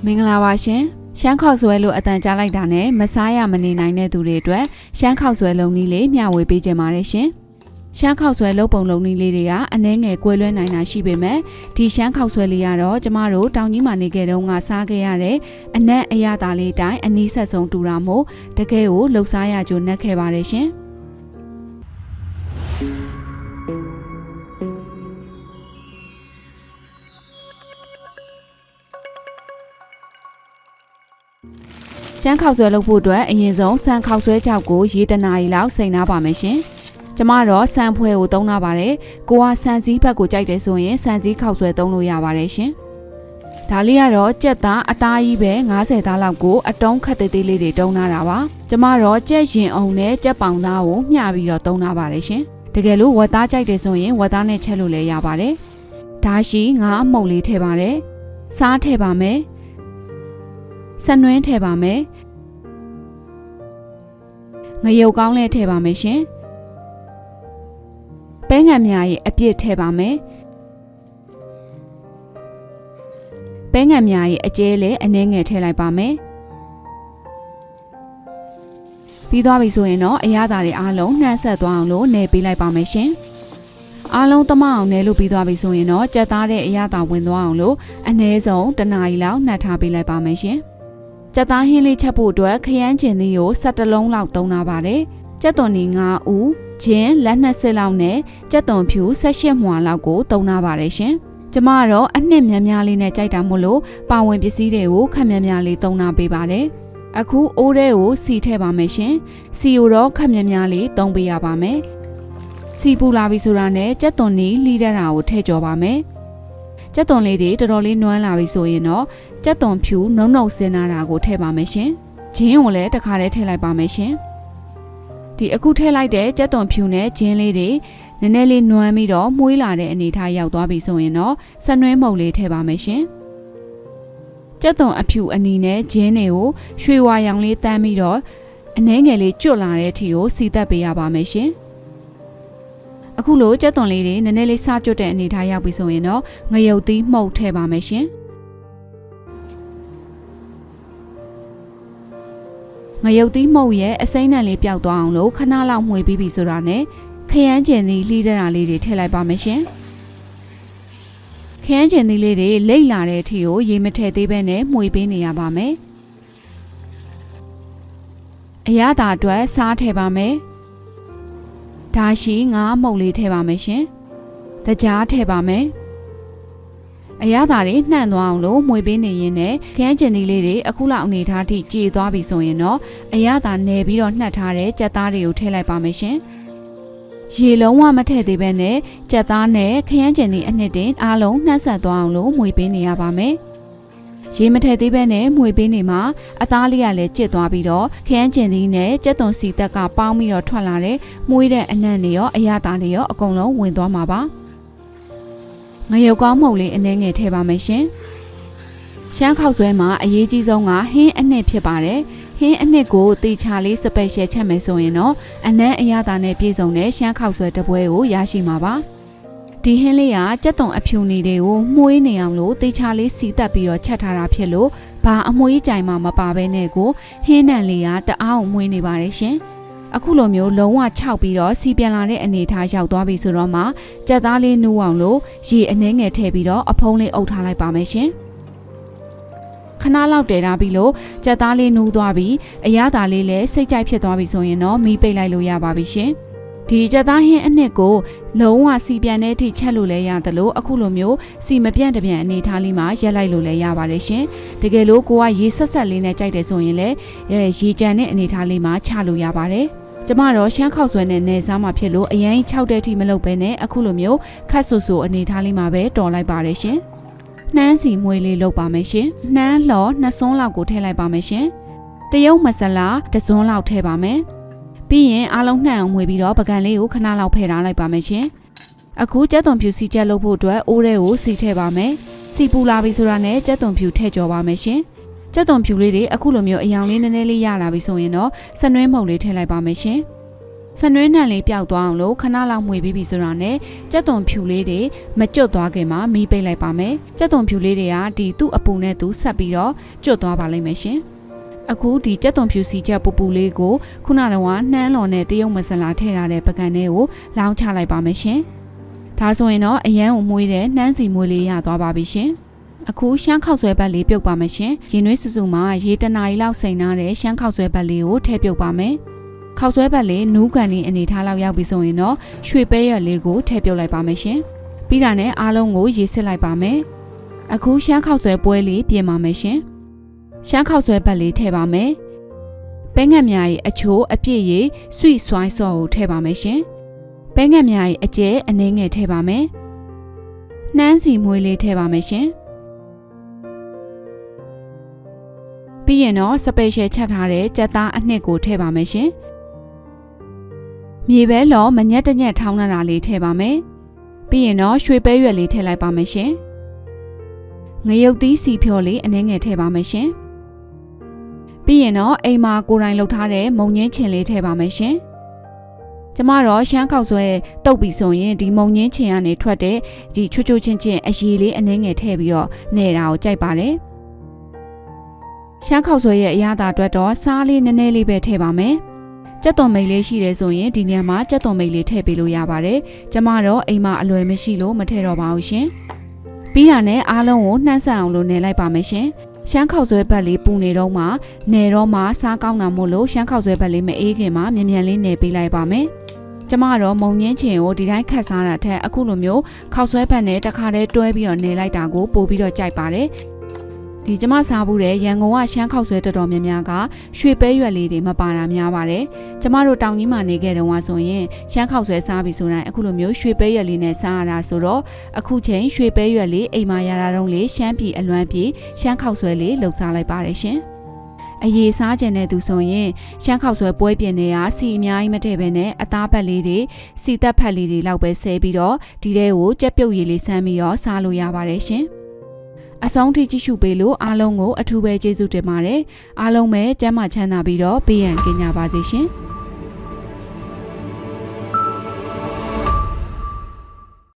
မင်္ဂလာပါရှင်ရှမ်းခေါက်ဆွဲလို့အတန်ကြားလိုက်တာနဲ့မစားရမနေနိုင်တဲ့သူတွေအတွက်ရှမ်းခေါက်ဆွဲလုံးနည်းလေးမျှဝေပေးကြပါရရှင်ရှမ်းခေါက်ဆွဲလုံးပုံလုံးနည်းလေးတွေကအနှဲငယ်ကွဲလွဲနိုင်တာရှိပေမဲ့ဒီရှမ်းခေါက်ဆွဲလေးကတော့ကျမတို့တောင်ကြီးမှာနေခဲ့တုန်းကစားခဲ့ရတဲ့အနက်အရသာလေးတိုင်းအနီးဆက်ဆုံးတူတာမို့တကယ်ကိုလှုပ်ရှားရကြိုနှက်ခဲ့ပါတယ်ရှင်ရှမ်းခေါက်ဆွဲလုပ်ဖို့အတွက်အရင်ဆုံးဆန်ခေါက်ဆွဲကြောက်ကိုရေတနာရီလောက်စိမ်နာပါမယ်ရှင်။ကျမတော့ဆန်ဖွဲကိုသုံးနာပါတယ်။ကိုကဆန်စည်းဘက်ကိုကြိုက်တယ်ဆိုရင်ဆန်စည်းခေါက်ဆွဲသုံးလို့ရပါတယ်ရှင်။ဒါလေးကတော့ကြက်သားအသားကြီးပဲ90သားလောက်ကိုအတုံးခက်သေးသေးလေးတွေတုံးနာတာပါ။ကျမတော့ကြက်ရင်အောင်နဲ့ကြက်ပေါင်သားကိုမျှပြီးတော့သုံးနာပါတယ်ရှင်။တကယ်လို့ဝက်သားကြိုက်တယ်ဆိုရင်ဝက်သားနဲ့ချက်လို့လည်းရပါတယ်။ဒါရှိငါအမှုန့်လေးထည့်ပါတယ်။စားထည့်ပါမယ်။ဆန်နွင်းထည့်ပါမယ်ငရုတ်ကောင်းလည်းထည့်ပါမယ်ရှင်ပဲငံများရဲ့အပြည့်ထည့်ပါမယ်ပဲငံများရဲ့အကျဲလည်းအနည်းငယ်ထည့်လိုက်ပါမယ်ပြီးသွားပြီဆိုရင်တော့အရသာတွေအားလုံးနှမ်းဆက်သွားအောင်လို့နယ်ပေးလိုက်ပါမယ်ရှင်အားလုံးသမအောင်နယ်လို့ပြီးသွားပြီဆိုရင်တော့ကြက်သားတဲ့အရသာဝင်သွားအောင်လို့အနည်းဆုံး1နာရီလောက်နှက်ထားပေးလိုက်ပါမယ်ရှင်ကြက်သားဟင်းလေးချက်ဖို့အတွက်ခရမ်းချင်သီးကို17လုံးလောက်သုံးနာပါတယ်။ကြက်သွန်နီ9ဦး၊ဂျင်းလက်20လောက်နဲ့ကြက်သွန်ဖြူ18မှွာလောက်ကိုသုံးနာပါတယ်ရှင်။ကျမကတော့အနှစ်များများလေးနဲ့ကြိုက်တာမို့လို့ပါဝင်ပစ္စည်းတွေကိုခက်များများလေးသုံးနာပေးပါတယ်။အခုအိုးထဲကိုစီထည့်ပါမယ်ရှင်။စီကိုတော့ခက်များများလေးသုံးပေးရပါမယ်။စီပူလာပြီဆိုတာနဲ့ကြက်သွန်နီလှီးတဲ့တာကိုထည့်ကြောပါမယ်။ကြက်သွန်လေးတွေတော်တော်လေးနွမ်းလာပြီဆိုရင်တော့ကြက်သွန်ဖြူနှုတ်နှုတ်စင်းနာတာကိုထည့်ပါမယ်ရှင်။ဂျင်းကိုလည်းတစ်ခါတည်းထည့်လိုက်ပါမယ်ရှင်။ဒီအခုထည့်လိုက်တဲ့ကြက်သွန်ဖြူနဲ့ဂျင်းလေးတွေနည်းနည်းလေးနွမ်းပြီးတော့မှုေးလာတဲ့အနေထားရောက်သွားပြီဆိုရင်တော့စနွင်းမုတ်လေးထည့်ပါမယ်ရှင်။ကြက်သွန်အဖြူအနီနဲ့ဂျင်းတွေကိုရွှေဝါရောင်လေးတန်းပြီးတော့အနှဲငယ်လေးကျွတ်လာတဲ့အထိကိုစီသက်ပေးရပါမယ်ရှင်။အခုလိုကြက်သွန်လေးတွေနည်းနည်းလေးစားကျွတ်တဲ့အနေထားရောက်ပြီဆိုရင်တော့ငရုတ်သီးမှုတ်ထည့်ပါမယ်ရှင်ငရုတ်သီးမှုတ်ရဲ့အစိမ့်နံလေးပျောက်သွားအောင်လို့ခဏလောက်မှွေပြီးပြီဆိုတာနဲ့ခရမ်းကျင်သီးလှီးတဲ့တာလေးတွေထည့်လိုက်ပါမယ်ရှင်ခရမ်းကျင်သီးလေးတွေလိမ့်လာတဲ့အထိကိုရေမထည့်သေးဘဲနဲ့မှွေပေးနေရပါမယ်အရသာအတွက်စားထည့်ပါမယ်ဒါရှိငါမှုတ်လေးထည့်ပါမယ်ရှင်။တကြားထည့်ပါမယ်။အရသာတွေနှံ့သွားအောင်လို့မှွေပေးနေရင်နဲ့ခရမ်းကျင်သီးလေးတွေအခုလောက်အနေထားထိကြေသွားပြီဆိုရင်တော့အရသာနယ်ပြီးတော့နှက်ထားတဲ့ကြက်သားတွေကိုထည့်လိုက်ပါမယ်ရှင်။ရေလုံးဝမထည့်သေးဘဲနဲ့ကြက်သားနဲ့ခရမ်းကျင်သီးအနှစ်တင်အားလုံးနှက်ဆက်သွားအောင်လို့မှွေပေးနေရပါမယ်။ရေမထည့်သေးဘဲနဲ့မှွေပေးနေမှာအသားလေးကလည်းကျစ်သွားပြီးတော့ခရမ်းကျင်သီးနဲ့ကြက်သွန်စီတက်ကပေါင်းပြီးတော့ထွက်လာတဲ့မှုေးတဲ့အနံ့တွေရောအရသာတွေရောအကုန်လုံးဝင်သွားမှာပါငရုတ်ကောင်းမှုတ်လေးအနှဲငယ်ထည့်ပါမယ်ရှင်ရှမ်းခေါက်ဆွဲမှာအရေးကြီးဆုံးကဟင်းအနှစ်ဖြစ်ပါတယ်ဟင်းအနှစ်ကိုတေချာလေးစပယ်ရှယ်ချက်မယ်ဆိုရင်တော့အနံ့အရသာနဲ့ပြည့်စုံတဲ့ရှမ်းခေါက်ဆွဲတစ်ပွဲကိုရရှိမှာပါဒီဟင်းလေးကကြက်သွန်အဖြူနေတွေကိုမှုေးနေအောင်လို့တေချာလေးစီတက်ပြီးတော့ချက်ထားတာဖြစ်လို့ဘာအမွှေးကြိုင်မှမပါဘဲနဲ့ကိုဟင်းနံလေးကတအားအောင်မွေးနေပါတယ်ရှင်အခုလိုမျိုးလုံးဝခြောက်ပြီးတော့စီပြန်လာတဲ့အနေထားရောက်သွားပြီဆိုတော့မှကြက်သားလေးနူးအောင်လို့ရေအနှဲငယ်ထည့်ပြီးတော့အဖုံးလေးအုပ်ထားလိုက်ပါမယ်ရှင်ခဏလောက်တည်ထားပြီးလို့ကြက်သားလေးနူးသွားပြီးအရသာလေးလည်းစိတ်ကြိုက်ဖြစ်သွားပြီဆိုရင်တော့မီးပိတ်လိုက်လို့ရပါပြီရှင်ဒီကြက်သားဟင်းအနှစ်ကိုလုံးဝစီပြန်တဲ့အထိချက်လို့လည်းရတယ်လို့အခုလိုမျိုးစီမပြန့်တပြန်အနေထားလေးမှာရက်လိုက်လို့လည်းရပါတယ်ရှင်တကယ်လို့ကိုကရေဆက်ဆက်လေးနဲ့ကြိုက်တယ်ဆိုရင်လည်းရေကြံတဲ့အနေထားလေးမှာချလို့ရပါတယ်ကျမတော့ရှမ်းခေါက်ဆွဲနဲ့နယ်စားမှာဖြစ်လို့အရင်6တဲ့အထိမလုပ်ဘဲနဲ့အခုလိုမျိုးခတ်ဆူဆူအနေထားလေးမှာပဲတော်လိုက်ပါတယ်ရှင်နှမ်းစီမွေးလေးလုပ်ပါမယ်ရှင်နှမ်းလှော်2စွန်းလောက်ကိုထည့်လိုက်ပါမယ်ရှင်တရုတ်မဆလာ1စွန်းလောက်ထည့်ပါမယ်ပြီးရင်အားလုံးနှံ့အောင်မွေပြီးတော့ပကံလေးကိုခဏလောက်ဖယ်ထားလိုက်ပါမယ်ရှင်အခုကြက်သွန်ဖြူစီချက်လုပ်ဖို့အတွက်အိုးထဲကိုစီထည့်ပါမယ်စီပူလာပြီဆိုတာနဲ့ကြက်သွန်ဖြူထည့်ကြောပါမယ်ရှင်ကြက်သွန်ဖြူလေးတွေအခုလိုမျိုးအယောင်လေးနည်းနည်းလေးရလာပြီဆိုရင်တော့စနွင်းမုတ်လေးထည့်လိုက်ပါမယ်ရှင်စ စနွေးနံလေးပျောက်သွားအောင်လို့ခဏလောက်မှွေပြီးပြီဆိုတာနဲ့ကြက်သွန်ဖြူလေးတွေမကျွတ်သွားခင်မှာမီးပိတ်လိုက်ပါမယ်ကြက်သွန်ဖြူလေးတွေကဒီသူ့အပူနဲ့သူဆက်ပြီးတော့ကျွတ်သွားပါလိမ့်မယ်ရှင်အခုဒီကြက်သွန်ဖြူစီချက်ပူပူလေးကိုခုနကတော့နှမ်းလော်နဲ့တရုတ်မဆလာထည့်ထားတဲ့ပကံထဲကိုလောင်းချလိုက်ပါမယ်ရှင်ဒါဆိုရင်တော့အရန်ကိုမှုေးတဲ့နှမ်းစီမွေးလေးရသွားပါပြီရှင်အခုရှမ်းခောက်ဆွဲဘက်လေးပြုတ်ပါမယ်ရှင်ရင်နွေးစုစုမှာရေတနာရီလောက်စိန်ထားတဲ့ရှမ်းခောက်ဆွဲဘက်လေးကိုထည့်ပြုတ်ပါမယ်ခောက်ဆွဲဘက်လေးနူးကန်ဒီအနေထားလောက်ရောက်ပြီဆိုရင်တော့ရွှေပဲရွက်လေးကိုထည့်ပြုတ်လိုက်ပါမယ်ရှင်ပြီးတာနဲ့အားလုံးကိုရေစစ်လိုက်ပါမယ်အခုရှမ်းခောက်ဆွဲပွဲလေးပြင်ပါမယ်ရှင်ရှမ်းခောက်ဆွဲဘက်လေးထည့်ပါမယ်ပဲငတ်မြားရဲ့အချိုးအပြည့်ရည်ဆွိဆွိုင်းဆော့ကိုထည့်ပါမယ်ရှင်ပဲငတ်မြားရဲ့အကျဲအနှင်းငယ်ထည့်ပါမယ်နှမ်းစီမွေးလေးထည့်ပါမယ်ရှင်ပြီးရင်တော့စပယ်ရှယ်ချက်ထားတဲ့ကြက်သားအနှစ်ကိုထည့်ပါမယ်ရှင်မြေပဲလော်မညက်တညက်ထောင်းလာတာလေးထည့်ပါမယ်ပြီးရင်တော့ရွှေပဲရွက်လေးထည့်လိုက်ပါမယ်ရှင်ငရုတ်သီးစီဖြော်လေးအနှဲငယ်ထည့်ပါမယ်ရှင်ပြီးရင်တော့အိမ်မှာကိုယ်တိုင်လုပ်ထားတဲ့မုံညင်းချင်လေးထည့်ပါမယ်ရှင်ကျမတော့ရှမ်းခောက်ဆွဲတုပ်ပြီးဆိုရင်ဒီမုံညင်းချင်ကနေထွက်တဲ့ဒီချွတ်ချွတ်ချင်းချင်းအရည်လေးအနှဲငယ်ထည့်ပြီးတော့နေတာကိုကြိုက်ပါတယ်ရှမ်းခောက်ဆွဲရဲ့အရသာအတွက်တော့စားလေးနည်းနည်းလေးပဲထည့်ပါမယ်ကြက်သွန်မိတ်လေးရှိတယ်ဆိုရင်ဒီနေရာမှာကြက်သွန်မိတ်လေးထည့်ပေးလို့ရပါတယ်ကျမတော့အိမ်မှာအလွယ်မရှိလို့မထည့်တော့ပါဘူးရှင်ပြီးတာနဲ့အားလုံးကိုနှမ်းဆက်အောင်လို့နယ်လိုက်ပါမယ်ရှင်ရှမ်းခောက်ဆွဲဘက်လေးပူနေတော့မှနယ်တော့မှစားကောင်းတာမို့လို့ရှမ်းခောက်ဆွဲဘက်လေးမအေးခင်မှာမြန်မြန်လေးနယ်ပေးလိုက်ပါမယ်ကျမတော့မုံညင်းချင်ကိုဒီတိုင်းခတ်စားတာထက်အခုလိုမျိုးခောက်ဆွဲဘက်နဲ့တခါတည်းတွဲပြီးတော့နယ်လိုက်တာကိုပို့ပြီးတော့ကြိုက်ပါတယ်ဒီကျမစားဘူးတဲ့ရန်ကုန်ကရှမ်းခောက်ဆွဲတော်တော်များများကရွှေပဲရွက်လေးတွေမပါတာများပါတယ်ကျမတို့တောင်ကြီးမှာနေခဲ့တုန်းကဆိုရင်ရှမ်းခောက်ဆွဲစားပြီးဆိုတိုင်းအခုလိုမျိုးရွှေပဲရွက်လေးနဲ့စားရတာဆိုတော့အခုချိန်ရွှေပဲရွက်လေးအိမ်မှာရတာတော့လေရှမ်းပြည်အလွမ်းပြည်ရှမ်းခောက်ဆွဲလေးလှုပ်စားလိုက်ပါတယ်ရှင်အရေးစားကျင်တဲ့သူဆိုရင်ရှမ်းခောက်ဆွဲပွဲပြင်တွေကစီအများကြီးမထည့်ဘဲနဲ့အသားပတ်လေးတွေစီသက်ဖက်လေးတွေလောက်ပဲဆဲပြီးတော့ဒီထဲကိုကြက်ပြုတ်ရည်လေးဆမ်းပြီးတော့စားလို့ရပါတယ်ရှင်အဆုံးထိကြည့်ရှုပေးလို့အားလုံးကိုအထူးပဲကျေးဇူးတင်ပါတယ်အားလုံးပဲကျန်းမာချမ်းသာပြီးတော့ဘေးရန်ကင်းကြပါစေရှင်